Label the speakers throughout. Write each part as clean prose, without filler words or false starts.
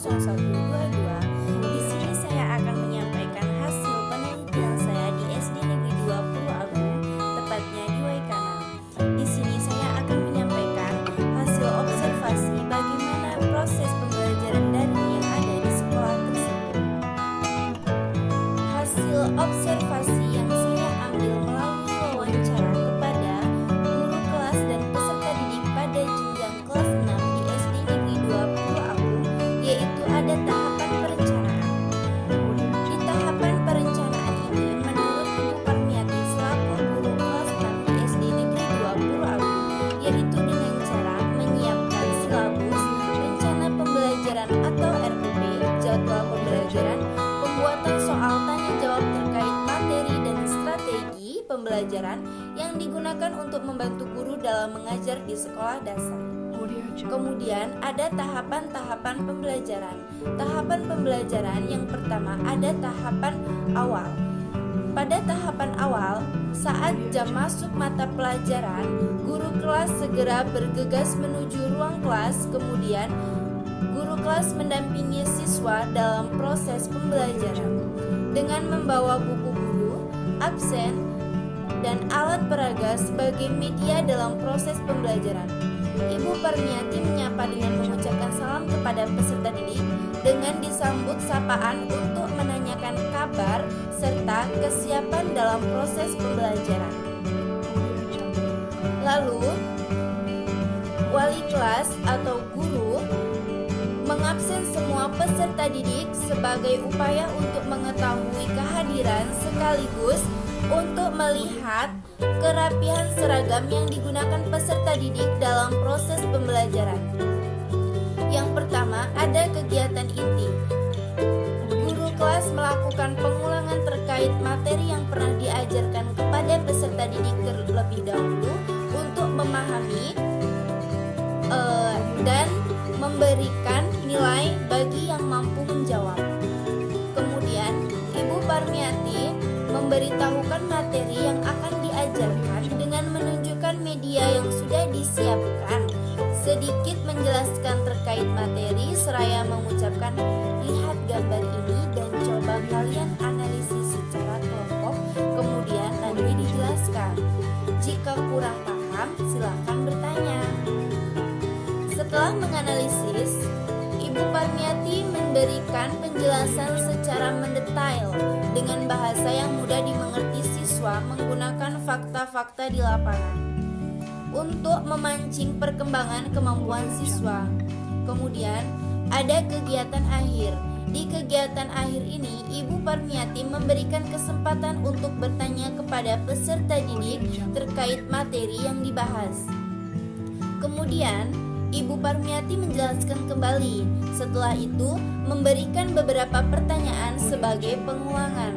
Speaker 1: 0122. Di sini saya akan menyampaikan hasil penelitian saya di SD Negeri 2 Puro Agung, tepatnya di Waikana. Di sini saya akan menyampaikan hasil observasi bagaimana proses pembelajaran daring yang ada di sekolah tersebut. Hasil observasi yang saya ambil melalui wawancara kepada guru kelas dan peserta didik pada jenjang kelas 6 di SD Negeri 2 Puro Agung, yaitu ada tahapan perencanaan. Di tahapan perencanaan ini, menurut Ibu Parmiati selaku guru kelas 6 di SD Negeri 2 Puro Agung, yaitu dengan cara menyiapkan silabus, rencana pembelajaran atau RPP, jadwal pembelajaran, pembuatan soal tanya jawab terkait materi dan strategi pembelajaran yang digunakan untuk membantu guru dalam mengajar di sekolah dasar. Kemudian ada tahapan-tahapan pembelajaran. Tahapan pembelajaran yang pertama ada tahapan awal. Pada tahapan awal, saat jam masuk mata pelajaran, guru kelas segera bergegas menuju ruang kelas. Kemudian guru kelas mendampingi siswa dalam proses pembelajaran dengan membawa buku guru, absen, dan alat peraga sebagai media dalam proses pembelajaran. Ibu Parmiati menyapa dengan mengucapkan salam kepada peserta didik dengan disambut sapaan untuk menanyakan kabar serta kesiapan dalam proses pembelajaran. Lalu, wali kelas atau guru mengabsen semua peserta didik sebagai upaya untuk mengetahui kehadiran sekaligus untuk melihat kerapihan seragam yang digunakan peserta didik dalam proses pembelajaran. Yang pertama, ada kegiatan inti. Guru kelas melakukan pengulangan terkait materi yang pernah diajarkan kepada peserta didik terlebih dahulu untuk memahami dan memberikan nilai bagi yang mampu menjawab. Kemudian, Ibu Parmiati memberitahukan materi yang akan diajarkan dengan menunjukkan media yang sudah disiapkan, sedikit menjelaskan terkait materi seraya mengucapkan, lihat gambar ini dan coba kalian analisis secara kelompok, kemudian nanti dijelaskan. Jika kurang paham, silakan bertanya. Setelah menganalisis, Ibu Parmiati memberikan penjelasan secara mendetail dengan bahasa yang mudah dimengerti siswa menggunakan fakta-fakta di lapangan untuk memancing perkembangan kemampuan siswa. Kemudian ada kegiatan akhir. Di kegiatan akhir ini, Ibu Parmiati memberikan kesempatan untuk bertanya kepada peserta didik terkait materi yang dibahas. Kemudian Ibu Parmiati menjelaskan kembali. Setelah itu, memberikan beberapa pertanyaan sebagai pengulangan.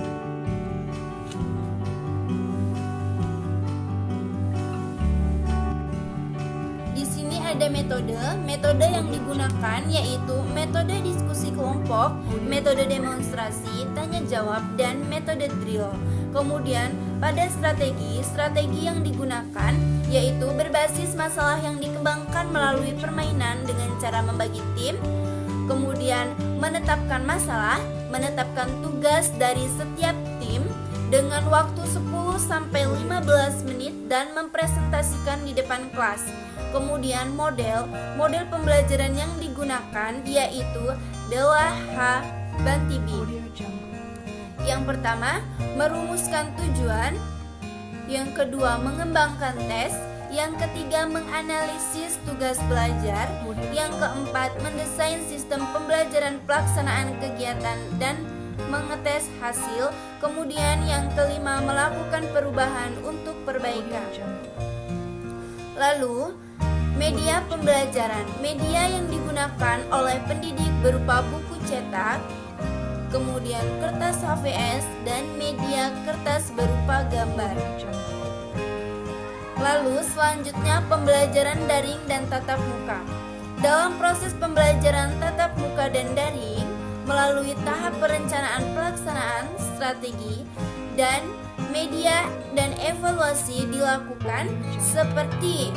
Speaker 1: Di sini ada metode yang digunakan yaitu metode diskusi kelompok, metode demonstrasi, tanya jawab, dan metode drill. Kemudian pada strategi yang digunakan yaitu berbasis masalah yang dikembangkan melalui permainan dengan cara membagi tim, kemudian menetapkan masalah, menetapkan tugas dari setiap tim dengan waktu 10-15 menit dan mempresentasikan di depan kelas. Kemudian model pembelajaran yang digunakan yaitu Della H. Bantibi. Yang pertama, merumuskan tujuan. Yang kedua, mengembangkan tes. Yang ketiga, menganalisis tugas belajar. Yang keempat, mendesain sistem pembelajaran pelaksanaan kegiatan dan mengetes hasil. Kemudian yang kelima, melakukan perubahan untuk perbaikan. Lalu, media pembelajaran. Media yang digunakan oleh pendidik berupa buku cetak, kemudian kertas HVS, dan media kertas berupa gambar. Lalu selanjutnya pembelajaran daring dan tatap muka. Dalam proses pembelajaran tatap muka dan daring, melalui tahap perencanaan pelaksanaan, strategi, dan media dan evaluasi dilakukan seperti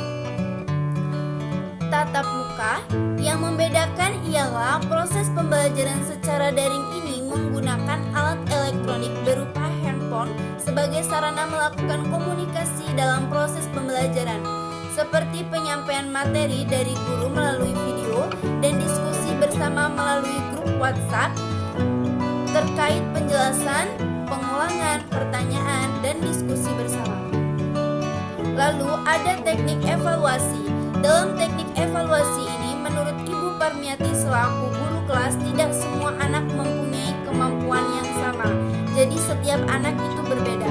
Speaker 1: tatap muka. Yang membedakan ialah proses pembelajaran secara daring ini menggunakan alat elektronik berupa handphone sebagai sarana melakukan komunikasi dalam proses pembelajaran, seperti penyampaian materi dari guru melalui video dan diskusi bersama melalui grup WhatsApp terkait penjelasan, pengulangan, pertanyaan, dan diskusi bersama. Lalu ada teknik evaluasi. Dalam teknik evaluasi ini, menurut Ibu Parmiati selaku guru kelas, tidak semua anak mempunyai kemampuan yang sama. Jadi setiap anak itu berbeda.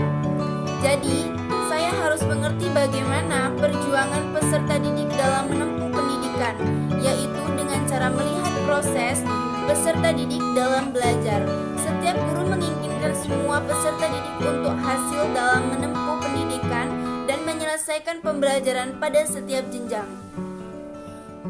Speaker 1: Jadi, saya harus mengerti bagaimana perjuangan peserta didik dalam menempuh pendidikan, yaitu dengan cara melihat proses peserta didik dalam belajar. Setiap guru menginginkan semua peserta didik untuk hasil dalam menempuh pendidikan dan menyelesaikan pembelajaran pada setiap jenjang.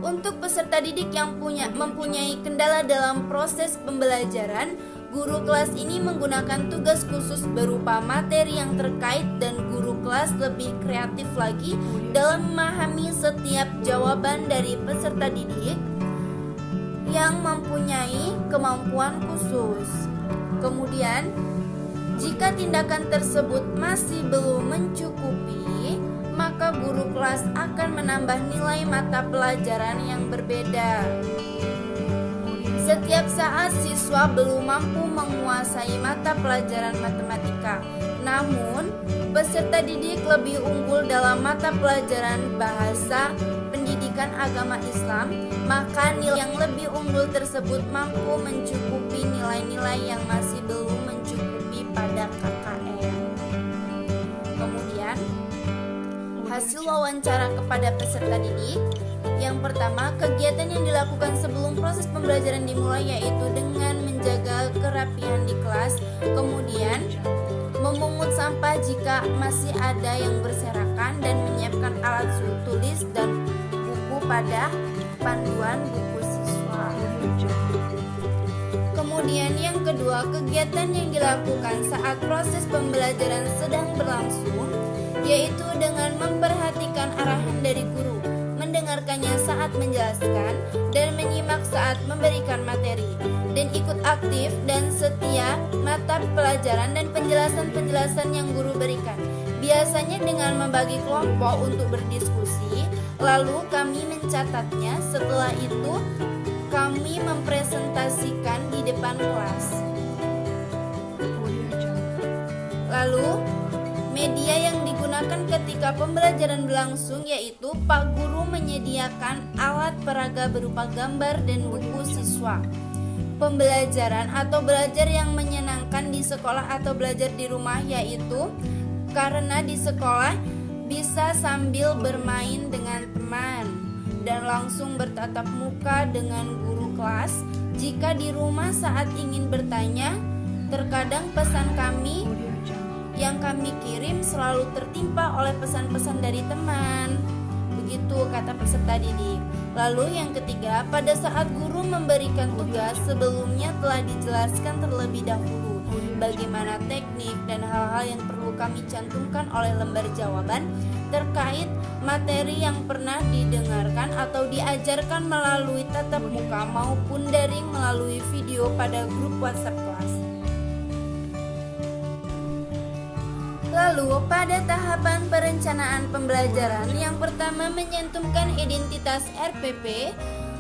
Speaker 1: Untuk peserta didik yang mempunyai kendala dalam proses pembelajaran, guru kelas ini menggunakan tugas khusus berupa materi yang terkait dan guru kelas lebih kreatif lagi dalam memahami setiap jawaban dari peserta didik yang mempunyai kemampuan khusus. Kemudian, jika tindakan tersebut masih belum mencukupi, maka guru kelas akan menambah nilai mata pelajaran yang berbeda. Setiap saat siswa belum mampu menguasai mata pelajaran matematika, namun peserta didik lebih unggul dalam mata pelajaran bahasa pendidikan agama Islam, maka nilai yang lebih unggul tersebut mampu mencukupi nilai-nilai yang masih belum mencukupi pada KKM. Kemudian, hasil wawancara kepada peserta didik. Yang pertama, kegiatan yang dilakukan sebelum proses pembelajaran dimulai yaitu dengan menjaga kerapian di kelas, kemudian memungut sampah jika masih ada yang berserakan dan menyiapkan alat tulis dan buku pada panduan buku siswa. Kemudian yang kedua, kegiatan yang dilakukan saat proses pembelajaran sedang berlangsung yaitu dengan memperhatikan arahan dari guru, mendengarkannya saat menjelaskan dan menyimak saat memberikan materi, dan ikut aktif dan setia mata pelajaran dan penjelasan-penjelasan yang guru berikan. Biasanya dengan membagi kelompok untuk berdiskusi, lalu kami mencatatnya. Setelah itu kami mempresentasikan di depan kelas. Lalu media yang digunakan ketika pembelajaran berlangsung yaitu Pak Guru menyediakan alat peraga berupa gambar dan buku siswa. Pembelajaran atau belajar yang menyenangkan di sekolah atau belajar di rumah yaitu karena di sekolah bisa sambil bermain dengan teman dan langsung bertatap muka dengan guru kelas. Jika di rumah saat ingin bertanya, terkadang pesan kami yang kami kirim selalu tertimpa oleh pesan-pesan dari teman. Begitu kata peserta didik. Lalu yang ketiga, pada saat guru memberikan tugas sebelumnya telah dijelaskan terlebih dahulu bagaimana teknik dan hal-hal yang perlu kami cantumkan oleh lembar jawaban terkait materi yang pernah didengarkan atau diajarkan melalui tatap muka maupun daring melalui video pada grup WhatsApp kelas. Lalu pada tahapan perencanaan pembelajaran, yang pertama menyantumkan identitas RPP,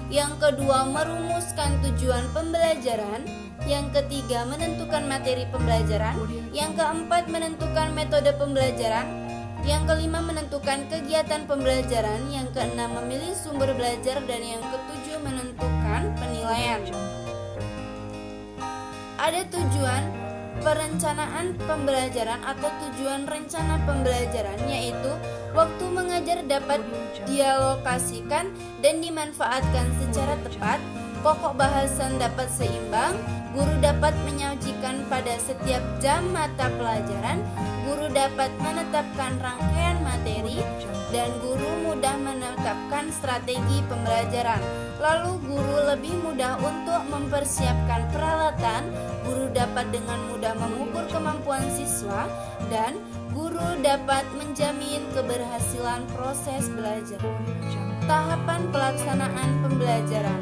Speaker 1: yang kedua merumuskan tujuan pembelajaran, yang ketiga menentukan materi pembelajaran, yang keempat menentukan metode pembelajaran, yang kelima menentukan kegiatan pembelajaran, yang keenam memilih sumber belajar, dan yang ketujuh menentukan penilaian. Ada tujuan perencanaan pembelajaran atau tujuan rencana pembelajaran, yaitu waktu mengajar dapat dialokasikan dan dimanfaatkan secara tepat, pokok bahasan dapat seimbang, guru dapat menyajikan pada setiap jam mata pelajaran, guru dapat menetapkan rangkaian materi, dan guru mudah menetapkan strategi pembelajaran. Lalu guru lebih mudah untuk mempersiapkan peralatan, guru dapat dengan mudah mengukur kemampuan siswa, dan guru dapat menjamin keberhasilan proses belajar. Tahapan pelaksanaan pembelajaran.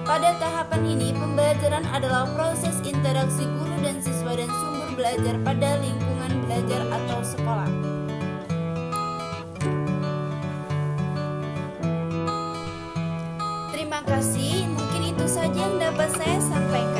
Speaker 1: Pada tahapan ini, pembelajaran adalah proses interaksi guru dan siswa dan sumber belajar pada lingkungan belajar atau sekolah. Terima kasih, mungkin itu saja yang dapat saya sampaikan.